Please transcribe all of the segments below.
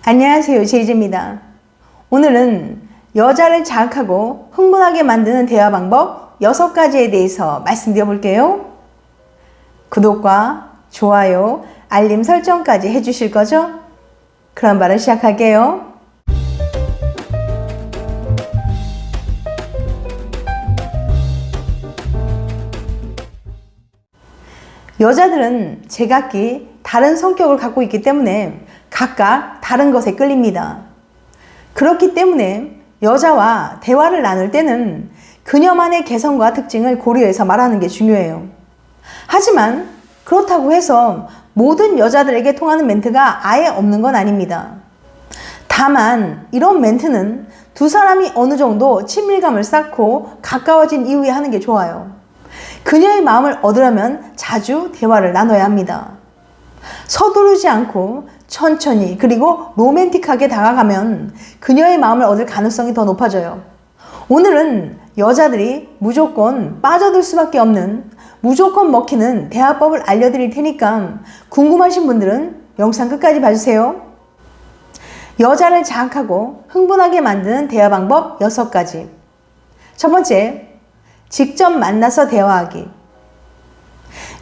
안녕하세요, 제이제입니다. 오늘은 여자를 자극하고 흥분하게 만드는 대화 방법 6가지에 대해서 말씀드려 볼게요. 구독과 좋아요, 알림 설정까지 해주실 거죠? 그럼 바로 시작할게요. 여자들은 제각기 다른 성격을 갖고 있기 때문에 각각 다른 것에 끌립니다. 그렇기 때문에 여자와 대화를 나눌 때는 그녀만의 개성과 특징을 고려해서 말하는 게 중요해요. 하지만 그렇다고 해서 모든 여자들에게 통하는 멘트가 아예 없는 건 아닙니다. 다만 이런 멘트는 두 사람이 어느 정도 친밀감을 쌓고 가까워진 이후에 하는 게 좋아요. 그녀의 마음을 얻으려면 자주 대화를 나눠야 합니다. 서두르지 않고 천천히 그리고 로맨틱하게 다가가면 그녀의 마음을 얻을 가능성이 더 높아져요. 오늘은 여자들이 무조건 빠져들 수밖에 없는 무조건 먹히는 대화법을 알려드릴 테니까 궁금하신 분들은 영상 끝까지 봐주세요. 여자를 자극하고 흥분하게 만드는 대화 방법 6가지. 첫 번째, 직접 만나서 대화하기.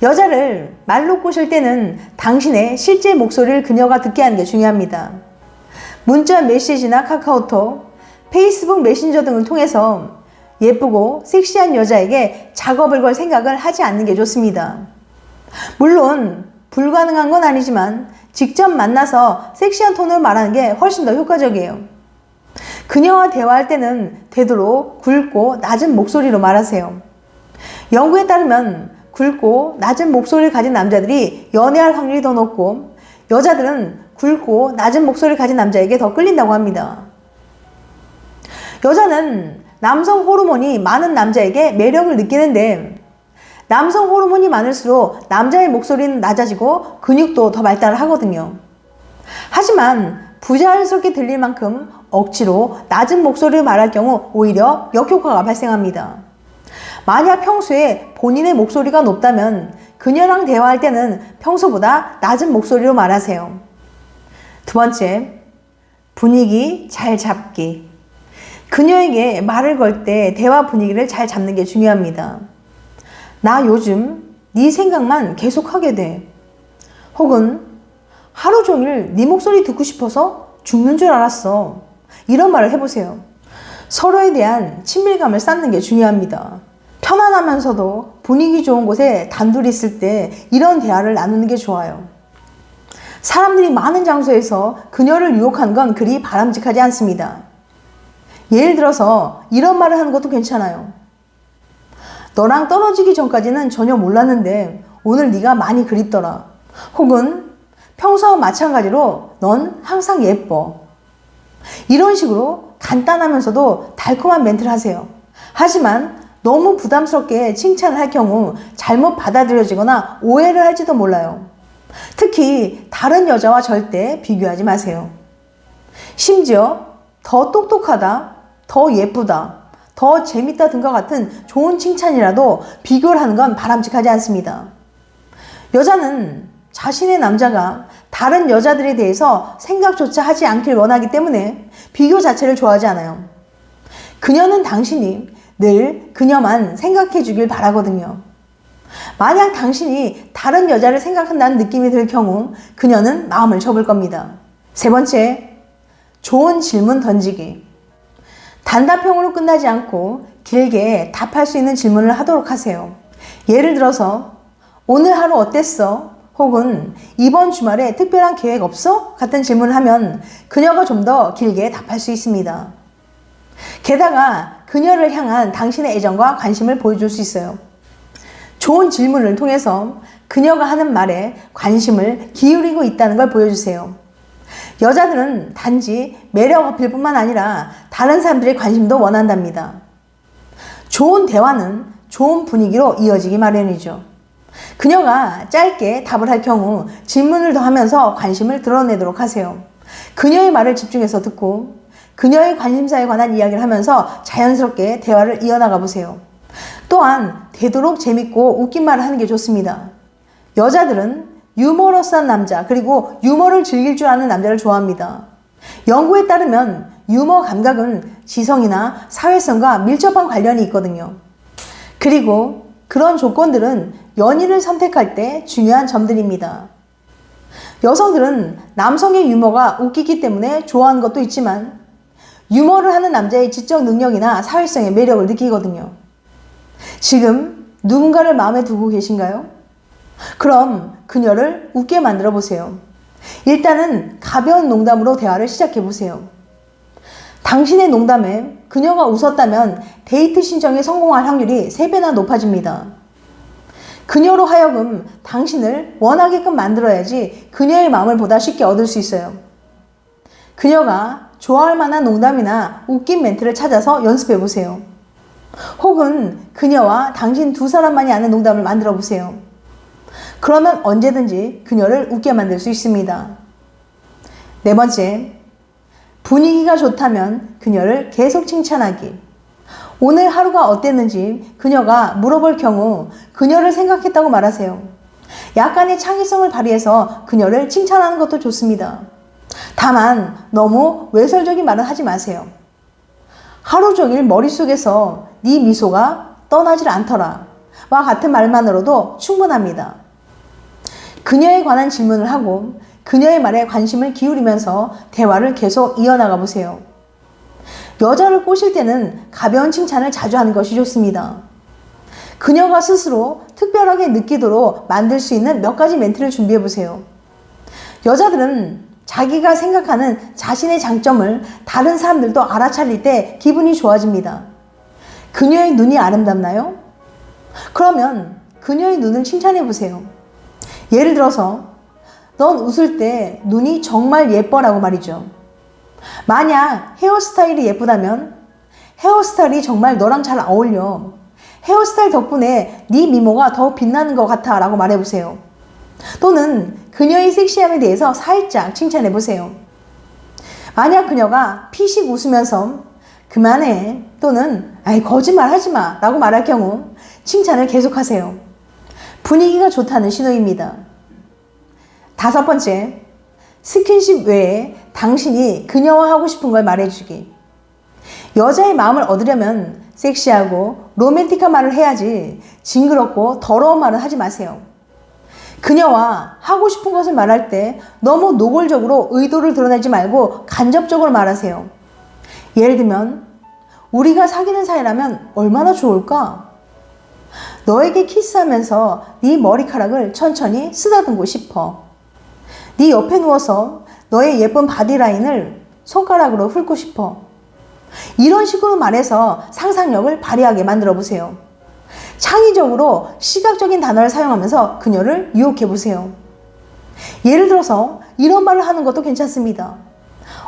여자를 말로 꼬실 때는 당신의 실제 목소리를 그녀가 듣게 하는 게 중요합니다. 문자 메시지나 카카오톡, 페이스북 메신저 등을 통해서 예쁘고 섹시한 여자에게 작업을 걸 생각을 하지 않는 게 좋습니다. 물론 불가능한 건 아니지만 직접 만나서 섹시한 톤으로 말하는 게 훨씬 더 효과적이에요. 그녀와 대화할 때는 되도록 굵고 낮은 목소리로 말하세요. 연구에 따르면 굵고 낮은 목소리를 가진 남자들이 연애할 확률이 더 높고 여자들은 굵고 낮은 목소리를 가진 남자에게 더 끌린다고 합니다. 여자는 남성 호르몬이 많은 남자에게 매력을 느끼는데 남성 호르몬이 많을수록 남자의 목소리는 낮아지고 근육도 더 발달을 하거든요. 하지만 부자연스럽게 들릴 만큼 억지로 낮은 목소리를 말할 경우 오히려 역효과가 발생합니다. 만약 평소에 본인의 목소리가 높다면 그녀랑 대화할 때는 평소보다 낮은 목소리로 말하세요. 두 번째, 분위기 잘 잡기. 그녀에게 말을 걸 때 대화 분위기를 잘 잡는 게 중요합니다. 나 요즘 네 생각만 계속 하게 돼. 혹은 하루 종일 네 목소리 듣고 싶어서 죽는 줄 알았어. 이런 말을 해보세요. 서로에 대한 친밀감을 쌓는 게 중요합니다. 편안하면서도 분위기 좋은 곳에 단둘이 있을 때 이런 대화를 나누는 게 좋아요. 사람들이 많은 장소에서 그녀를 유혹하는 건 그리 바람직하지 않습니다. 예를 들어서 이런 말을 하는 것도 괜찮아요. 너랑 떨어지기 전까지는 전혀 몰랐는데 오늘 네가 많이 그립더라. 혹은 평소와 마찬가지로 넌 항상 예뻐. 이런 식으로 간단하면서도 달콤한 멘트를 하세요. 하지만 너무 부담스럽게 칭찬을 할 경우 잘못 받아들여지거나 오해를 할지도 몰라요. 특히 다른 여자와 절대 비교하지 마세요. 심지어 더 똑똑하다, 더 예쁘다, 더 재밌다 등과 같은 좋은 칭찬이라도 비교를 하는 건 바람직하지 않습니다. 여자는 자신의 남자가 다른 여자들에 대해서 생각조차 하지 않길 원하기 때문에 비교 자체를 좋아하지 않아요. 그녀는 당신이 늘 그녀만 생각해 주길 바라거든요. 만약 당신이 다른 여자를 생각한다는 느낌이 들 경우 그녀는 마음을 접을 겁니다. 세 번째, 좋은 질문 던지기. 단답형으로 끝나지 않고 길게 답할 수 있는 질문을 하도록 하세요. 예를 들어서 오늘 하루 어땠어? 혹은 이번 주말에 특별한 계획 없어? 같은 질문을 하면 그녀가 좀 더 길게 답할 수 있습니다. 게다가 그녀를 향한 당신의 애정과 관심을 보여줄 수 있어요. 좋은 질문을 통해서 그녀가 하는 말에 관심을 기울이고 있다는 걸 보여주세요. 여자들은 단지 매력 어필뿐만 아니라 다른 사람들의 관심도 원한답니다. 좋은 대화는 좋은 분위기로 이어지기 마련이죠. 그녀가 짧게 답을 할 경우 질문을 더 하면서 관심을 드러내도록 하세요. 그녀의 말을 집중해서 듣고 그녀의 관심사에 관한 이야기를 하면서 자연스럽게 대화를 이어나가 보세요. 또한 되도록 재밌고 웃긴 말을 하는 게 좋습니다. 여자들은 유머러스한 남자, 그리고 유머를 즐길 줄 아는 남자를 좋아합니다. 연구에 따르면 유머 감각은 지성이나 사회성과 밀접한 관련이 있거든요. 그리고 그런 조건들은 연인을 선택할 때 중요한 점들입니다. 여성들은 남성의 유머가 웃기기 때문에 좋아하는 것도 있지만 유머를 하는 남자의 지적 능력이나 사회성의 매력을 느끼거든요. 지금 누군가를 마음에 두고 계신가요? 그럼 그녀를 웃게 만들어 보세요. 일단은 가벼운 농담으로 대화를 시작해 보세요. 당신의 농담에 그녀가 웃었다면 데이트 신청에 성공할 확률이 3배나 높아집니다. 그녀로 하여금 당신을 원하게끔 만들어야지 그녀의 마음을 보다 쉽게 얻을 수 있어요. 그녀가 좋아할 만한 농담이나 웃긴 멘트를 찾아서 연습해 보세요. 혹은 그녀와 당신 두 사람만이 아는 농담을 만들어 보세요. 그러면 언제든지 그녀를 웃게 만들 수 있습니다. 4번째, 분위기가 좋다면 그녀를 계속 칭찬하기. 오늘 하루가 어땠는지 그녀가 물어볼 경우 그녀를 생각했다고 말하세요. 약간의 창의성을 발휘해서 그녀를 칭찬하는 것도 좋습니다. 다만 너무 외설적인 말은 하지 마세요. 하루 종일 머릿속에서 네 미소가 떠나질 않더라 와 같은 말만으로도 충분합니다. 그녀에 관한 질문을 하고 그녀의 말에 관심을 기울이면서 대화를 계속 이어나가 보세요. 여자를 꼬실 때는 가벼운 칭찬을 자주 하는 것이 좋습니다. 그녀가 스스로 특별하게 느끼도록 만들 수 있는 몇 가지 멘트를 준비해 보세요. 여자들은 자기가 생각하는 자신의 장점을 다른 사람들도 알아차릴 때 기분이 좋아집니다. 그녀의 눈이 아름답나요? 그러면 그녀의 눈을 칭찬해 보세요. 예를 들어서 넌 웃을 때 눈이 정말 예뻐라고 말이죠. 만약 헤어스타일이 예쁘다면 헤어스타일이 정말 너랑 잘 어울려. 헤어스타일 덕분에 네 미모가 더 빛나는 것 같아 라고 말해보세요. 또는 그녀의 섹시함에 대해서 살짝 칭찬해보세요. 만약 그녀가 피식 웃으면서 그만해 또는 아이 거짓말 하지마 라고 말할 경우 칭찬을 계속하세요. 분위기가 좋다는 신호입니다. 5번째, 스킨십 외에 당신이 그녀와 하고 싶은 걸 말해주기. 여자의 마음을 얻으려면 섹시하고 로맨틱한 말을 해야지 징그럽고 더러운 말은 하지 마세요. 그녀와 하고 싶은 것을 말할 때 너무 노골적으로 의도를 드러내지 말고 간접적으로 말하세요. 예를 들면 우리가 사귀는 사이라면 얼마나 좋을까? 너에게 키스하면서 네 머리카락을 천천히 쓰다듬고 싶어. 네 옆에 누워서 너의 예쁜 바디라인을 손가락으로 훑고 싶어. 이런 식으로 말해서 상상력을 발휘하게 만들어 보세요. 창의적으로 시각적인 단어를 사용하면서 그녀를 유혹해 보세요. 예를 들어서 이런 말을 하는 것도 괜찮습니다.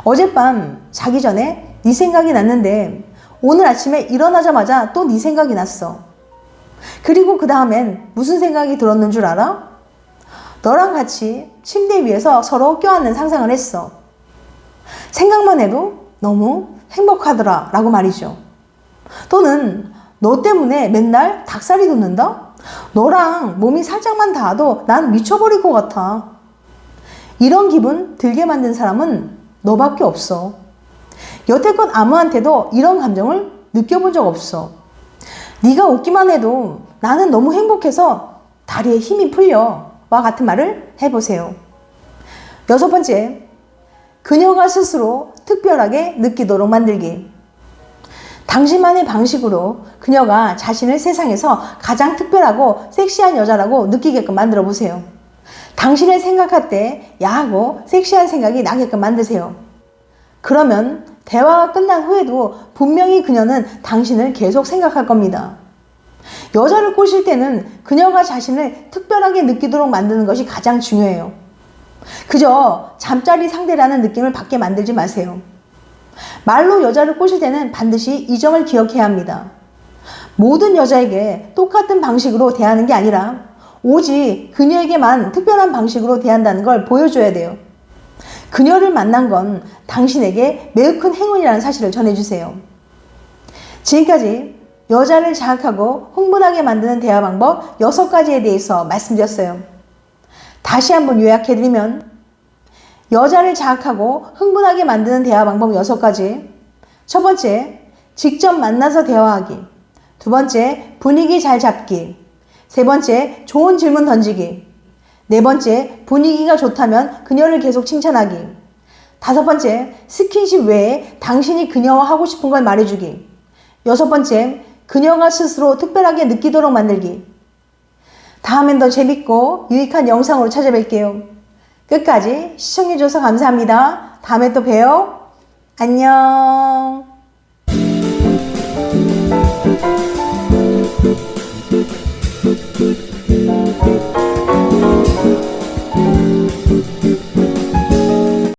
어젯밤 자기 전에 네 생각이 났는데 오늘 아침에 일어나자마자 또 네 생각이 났어. 그리고 그 다음엔 무슨 생각이 들었는 줄 알아? 너랑 같이 침대 위에서 서로 껴안는 상상을 했어. 생각만 해도 너무 행복하더라 라고 말이죠. 또는 너 때문에 맨날 닭살이 돋는다? 너랑 몸이 살짝만 닿아도 난 미쳐버릴 것 같아. 이런 기분 들게 만든 사람은 너밖에 없어. 여태껏 아무한테도 이런 감정을 느껴본 적 없어. 네가 웃기만 해도 나는 너무 행복해서 다리에 힘이 풀려 와 같은 말을 해보세요. 6번째, 그녀가 스스로 특별하게 느끼도록 만들기. 당신만의 방식으로 그녀가 자신을 세상에서 가장 특별하고 섹시한 여자라고 느끼게끔 만들어 보세요. 당신을 생각할 때 야하고 섹시한 생각이 나게끔 만드세요. 그러면 대화가 끝난 후에도 분명히 그녀는 당신을 계속 생각할 겁니다. 여자를 꼬실 때는 그녀가 자신을 특별하게 느끼도록 만드는 것이 가장 중요해요. 그저 잠자리 상대라는 느낌을 받게 만들지 마세요. 말로 여자를 꼬실 때는 반드시 이 점을 기억해야 합니다. 모든 여자에게 똑같은 방식으로 대하는 게 아니라 오직 그녀에게만 특별한 방식으로 대한다는 걸 보여줘야 돼요. 그녀를 만난 건 당신에게 매우 큰 행운이라는 사실을 전해주세요. 지금까지 여자를 자극하고 흥분하게 만드는 대화 방법 6가지에 대해서 말씀드렸어요. 다시 한번 요약해드리면 여자를 자극하고 흥분하게 만드는 대화 방법 6가지. 첫 번째, 직접 만나서 대화하기. 두 번째, 분위기 잘 잡기. 세 번째, 좋은 질문 던지기. 네 번째, 분위기가 좋다면 그녀를 계속 칭찬하기. 다섯 번째, 스킨십 외에 당신이 그녀와 하고 싶은 걸 말해주기. 여섯 번째, 그녀가 스스로 특별하게 느끼도록 만들기. 다음엔 더 재밌고 유익한 영상으로 찾아뵐게요. 끝까지 시청해줘서 감사합니다. 다음에 또 봬요. 안녕.